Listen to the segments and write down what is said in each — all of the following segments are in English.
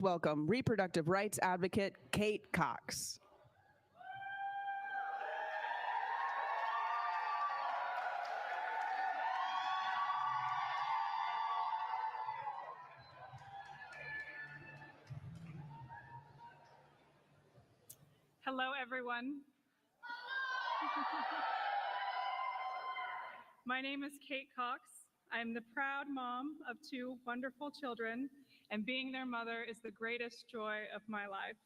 Welcome reproductive rights advocate Kate Cox. Hello, everyone. My name is Kate Cox. I am the proud mom of two wonderful children, and being their mother is the greatest joy of my life.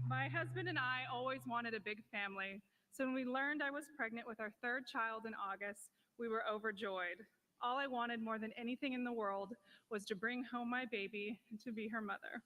My husband and I always wanted a big family, so when we learned I was pregnant with our third child in August, we were overjoyed. All I wanted more than anything in the world was to bring home my baby and to be her mother.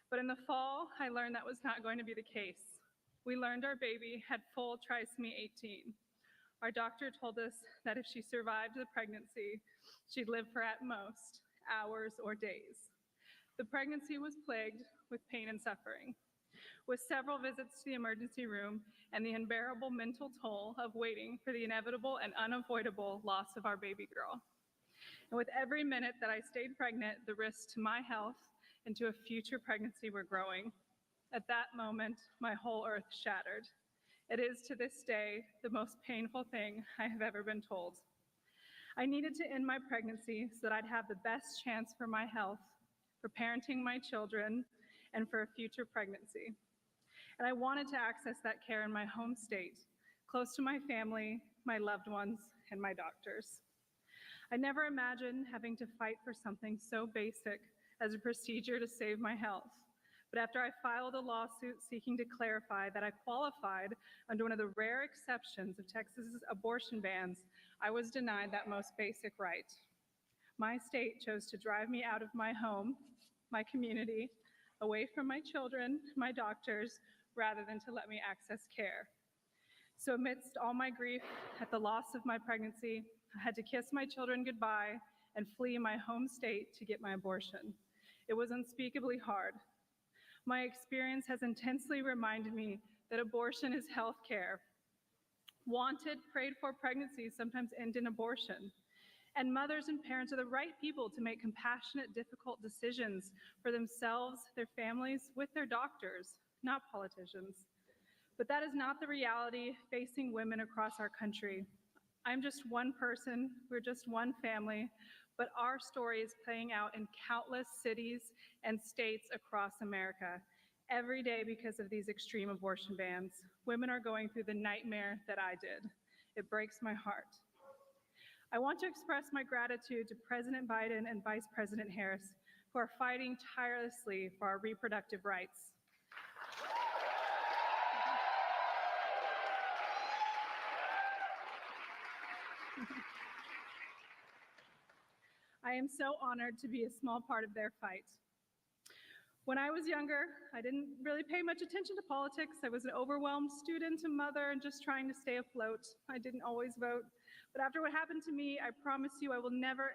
But in the fall, I learned that was not going to be the case. We learned our baby had full trisomy 18. Our doctor told us that if she survived the pregnancy, she'd live for at most hours or days. The pregnancy was plagued with pain and suffering, with several visits to the emergency room and the unbearable mental toll of waiting for the inevitable and unavoidable loss of our baby girl. And with every minute that I stayed pregnant, the risks to my health and to a future pregnancy were growing. At that moment, my whole earth shattered. It is to this day the most painful thing I have ever been told. I needed to end my pregnancy so that I'd have the best chance for my health, for parenting my children, and for a future pregnancy. And I wanted to access that care in my home state, close to my family, my loved ones, and my doctors. I never imagined having to fight for something so basic as a procedure to save my health. But after I filed a lawsuit seeking to clarify that I qualified under one of the rare exceptions of Texas's abortion bans, I was denied that most basic right. My state chose to drive me out of my home, my community, away from my children, my doctors, rather than to let me access care. So amidst all my grief at the loss of my pregnancy, I had to kiss my children goodbye and flee my home state to get my abortion. It was unspeakably hard. My experience has intensely reminded me that abortion is health care. Wanted, prayed for pregnancies sometimes end in abortion. And mothers and parents are the right people to make compassionate, difficult decisions for themselves, their families, with their doctors, not politicians. But that is not the reality facing women across our country. I'm just one person, we're just one family, but our story is playing out in countless cities and states across America every day because of these extreme abortion bans. Women are going through the nightmare that I did. It breaks my heart. I want to express my gratitude to President Biden and Vice President Harris, who are fighting tirelessly for our reproductive rights. I am so honored to be a small part of their fight. When I was younger, I didn't really pay much attention to politics. I was an overwhelmed student and mother and just trying to stay afloat. I didn't always vote. But after what happened to me, I promise you I will never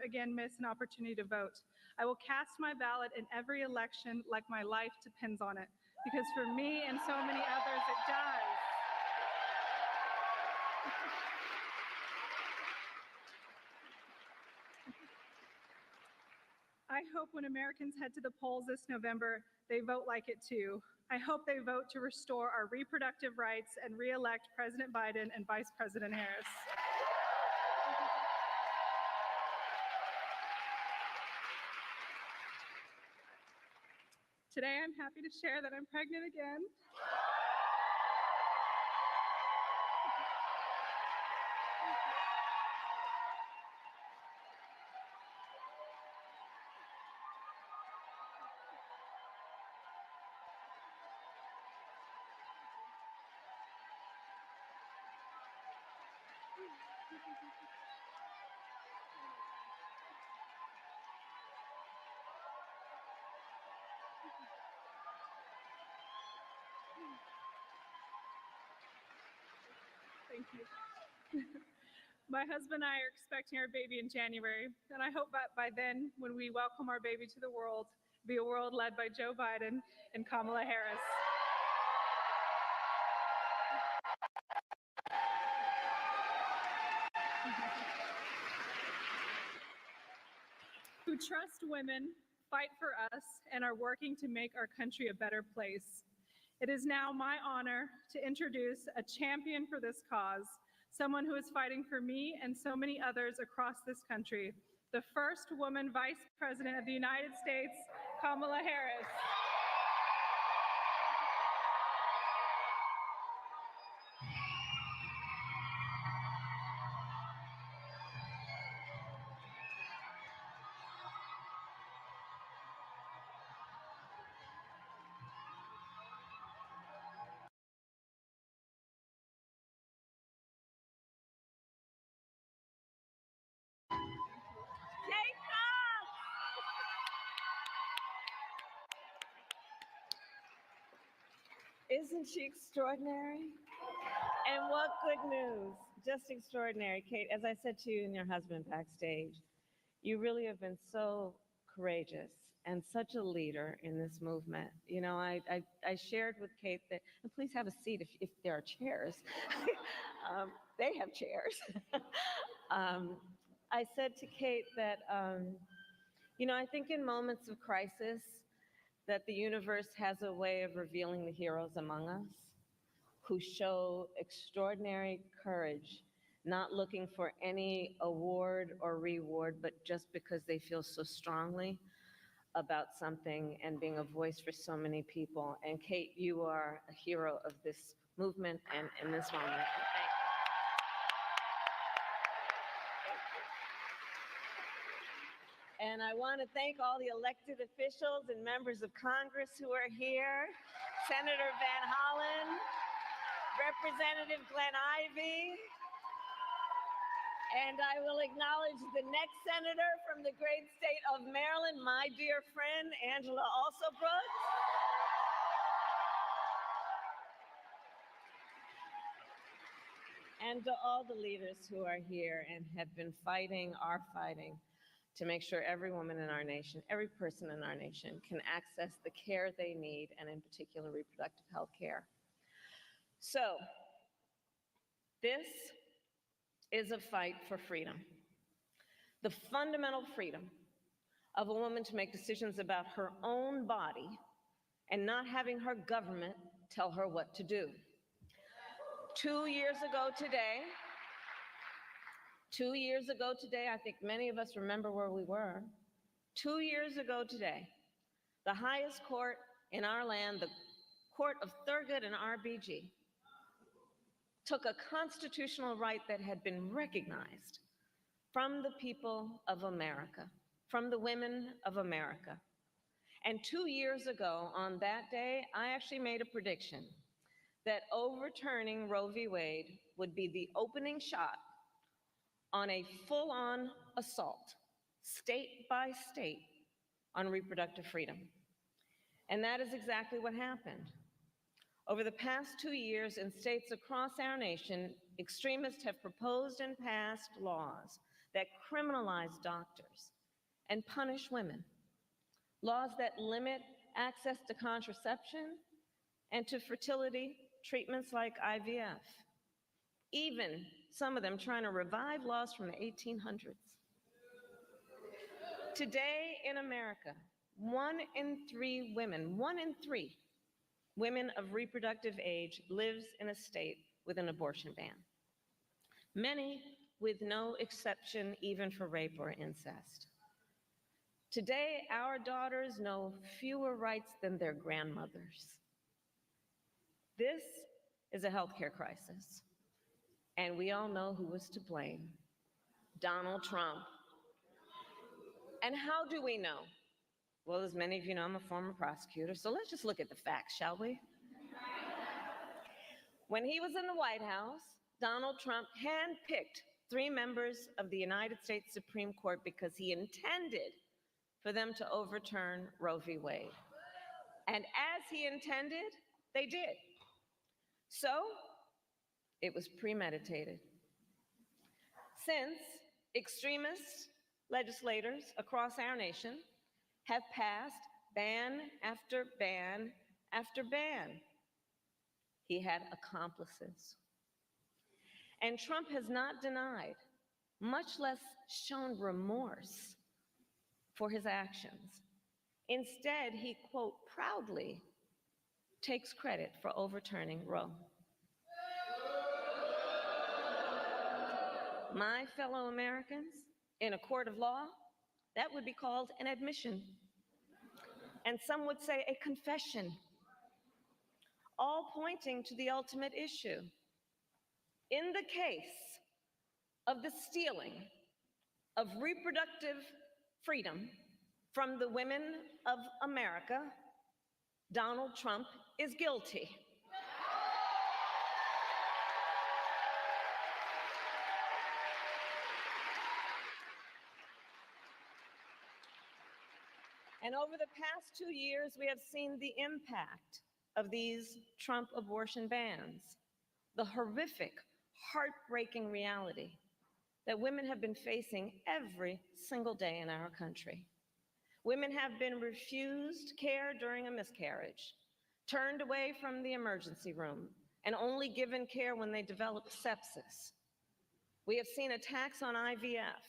again miss an opportunity to vote. I will cast my ballot in every election like my life depends on it, because for me and so many others, it does. I hope when Americans head to the polls this November, they vote like it too. I hope they vote to restore our reproductive rights and re-elect President Biden and Vice President Harris. Today, I'm happy to share that I'm pregnant again. Thank you. My husband and I are expecting our baby in January, and I hope that by then, when we welcome our baby to the world, be a world led by Joe Biden and Kamala Harris. who trust women, fight for us, and are working to make our country a better place. It is now my honor to introduce a champion for this cause, someone who is fighting for me and so many others across this country, the first woman Vice President of the United States, Kamala Harris. Isn't she extraordinary? And what good news. Just extraordinary. Kate, as I said to you and your husband backstage, you really have been so courageous and such a leader in this movement. You know, I shared with Kate that, and please have a seat if there are chairs. They have chairs. I said to Kate that, you know, I think in moments of crisis, that the universe has a way of revealing the heroes among us who show extraordinary courage, not looking for any award or reward, but just because they feel so strongly about something and being a voice for so many people. And Kate, you are a hero of this movement and in this moment. Thank you. And I want to thank all the elected officials and members of Congress who are here, Senator Van Hollen, Representative Glenn Ivey, and I will acknowledge the next senator from the great state of Maryland, my dear friend, Angela Alsobrooks. And to all the leaders who are here and have been fighting, are fighting, to make sure every woman in our nation, every person in our nation can access the care they need, and in particular reproductive health care. So, this is a fight for freedom. The fundamental freedom of a woman to make decisions about her own body and not having her government tell her what to do. 2 years ago today, I think many of us remember where we were. 2 years ago today, the highest court in our land, the Court of Thurgood and RBG, took a constitutional right that had been recognized from the people of America, from the women of America. And 2 years ago, on that day, I actually made a prediction that overturning Roe v. Wade would be the opening shot on a full-on assault, state by state, on reproductive freedom. And that is exactly what happened. Over the past 2 years, in states across our nation, extremists have proposed and passed laws that criminalize doctors and punish women, laws that limit access to contraception and to fertility treatments like IVF, even some of them trying to revive laws from the 1800s. Today in America, 1 in 3 women of reproductive age lives in a state with an abortion ban, many with no exception even for rape or incest. Today, our daughters know fewer rights than their grandmothers. This is a healthcare crisis, and we all know who was to blame: Donald Trump. And how do we know? Well, as many of you know, I'm a former prosecutor, so let's just look at the facts, shall we? When he was in the White House, Donald Trump handpicked 3 members of the United States Supreme Court because he intended for them to overturn Roe v. Wade. And as he intended, they did. So, it was premeditated. Since, extremist legislators across our nation have passed ban after ban after ban. He had accomplices. And Trump has not denied, much less shown remorse for his actions. Instead, he, quote, proudly takes credit for overturning Roe. My fellow Americans, in a court of law, that would be called an admission. And some would say a confession, all pointing to the ultimate issue. In the case of the stealing of reproductive freedom from the women of America, Donald Trump is guilty. And over the past 2 years, we have seen the impact of these Trump abortion bans, the horrific, heartbreaking reality that women have been facing every single day in our country. Women have been refused care during a miscarriage, turned away from the emergency room, and only given care when they develop sepsis. We have seen attacks on IVF.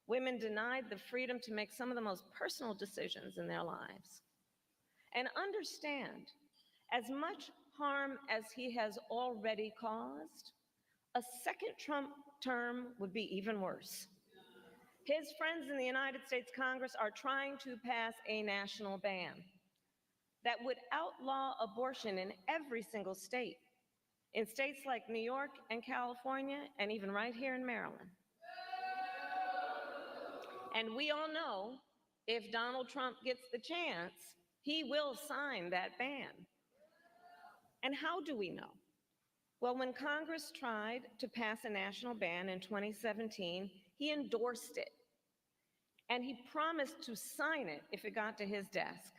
Women denied the freedom to make some of the most personal decisions in their lives. And understand, as much harm as he has already caused, a second Trump term would be even worse. His friends in the United States Congress are trying to pass a national ban that would outlaw abortion in every single state, in states like New York and California, and even right here in Maryland. And we all know if Donald Trump gets the chance, he will sign that ban. And how do we know? Well, when Congress tried to pass a national ban in 2017, he endorsed it. And he promised to sign it if it got to his desk.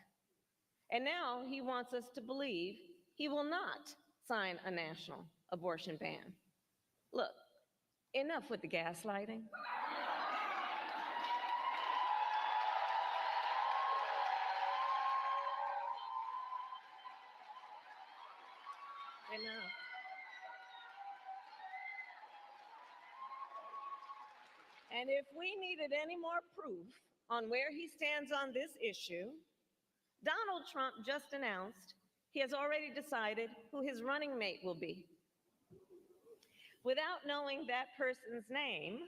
And now he wants us to believe he will not sign a national abortion ban. Look, enough with the gaslighting. Enough. And if we needed any more proof on where he stands on this issue, Donald Trump just announced he has already decided who his running mate will be. Without knowing that person's name,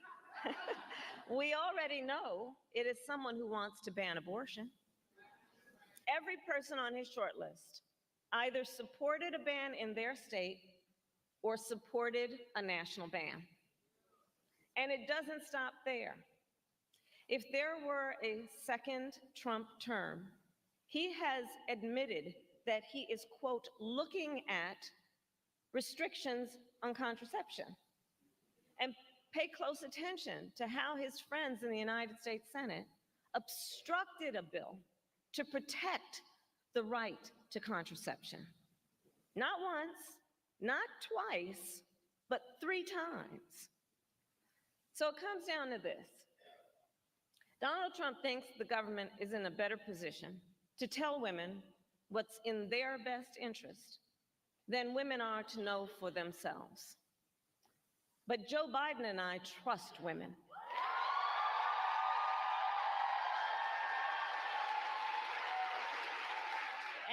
we already know it is someone who wants to ban abortion. Every person on his short list either supported a ban in their state or supported a national ban. And it doesn't stop there. If there were a second Trump term, he has admitted that he is, quote, looking at restrictions on contraception. And pay close attention to how his friends in the United States Senate obstructed a bill to protect the right to contraception. Not once, not twice, but 3 times. So it comes down to this. Donald Trump thinks the government is in a better position to tell women what's in their best interest than women are to know for themselves. But Joe Biden and I trust women.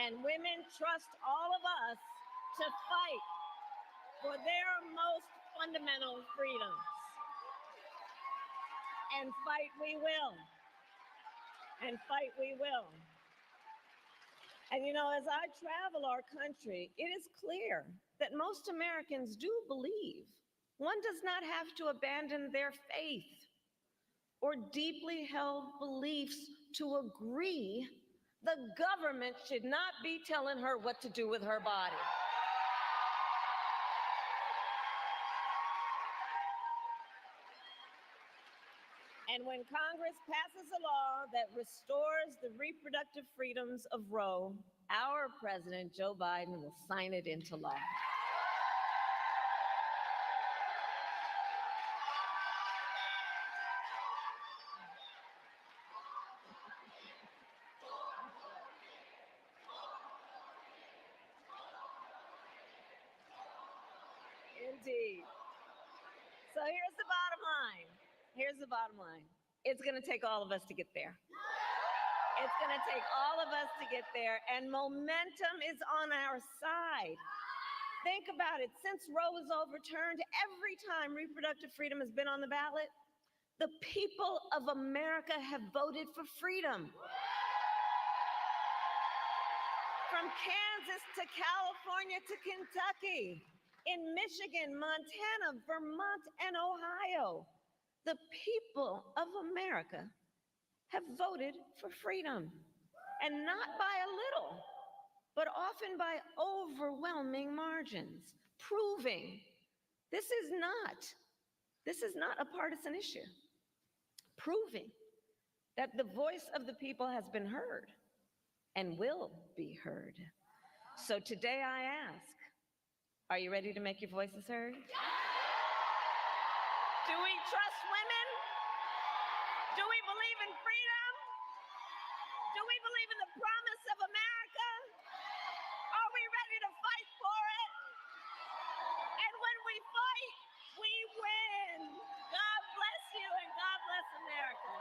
And women trust all of us to fight for their most fundamental freedoms. And fight we will. And fight we will. And you know, as I travel our country, it is clear that most Americans do believe one does not have to abandon their faith or deeply held beliefs to agree the government should not be telling her what to do with her body. And when Congress passes a law that restores the reproductive freedoms of Roe, our President, Joe Biden, will sign it into law. Indeed. So here's the bottom line. Here's the bottom line. It's going to take all of us to get there. It's going to take all of us to get there, and momentum is on our side. Think about it. Since Roe was overturned, every time reproductive freedom has been on the ballot, the people of America have voted for freedom. From Kansas to California to Kentucky, in Michigan, Montana, Vermont, and Ohio, the people of America have voted for freedom, and not by a little, but often by overwhelming margins, proving this is not a partisan issue, proving that the voice of the people has been heard and will be heard. So today I ask, are you ready to make your voices heard? Do we trust women? Do we believe in freedom? Do we believe in the promise of America? Are we ready to fight for it? And when we fight, we win. God bless you and God bless America.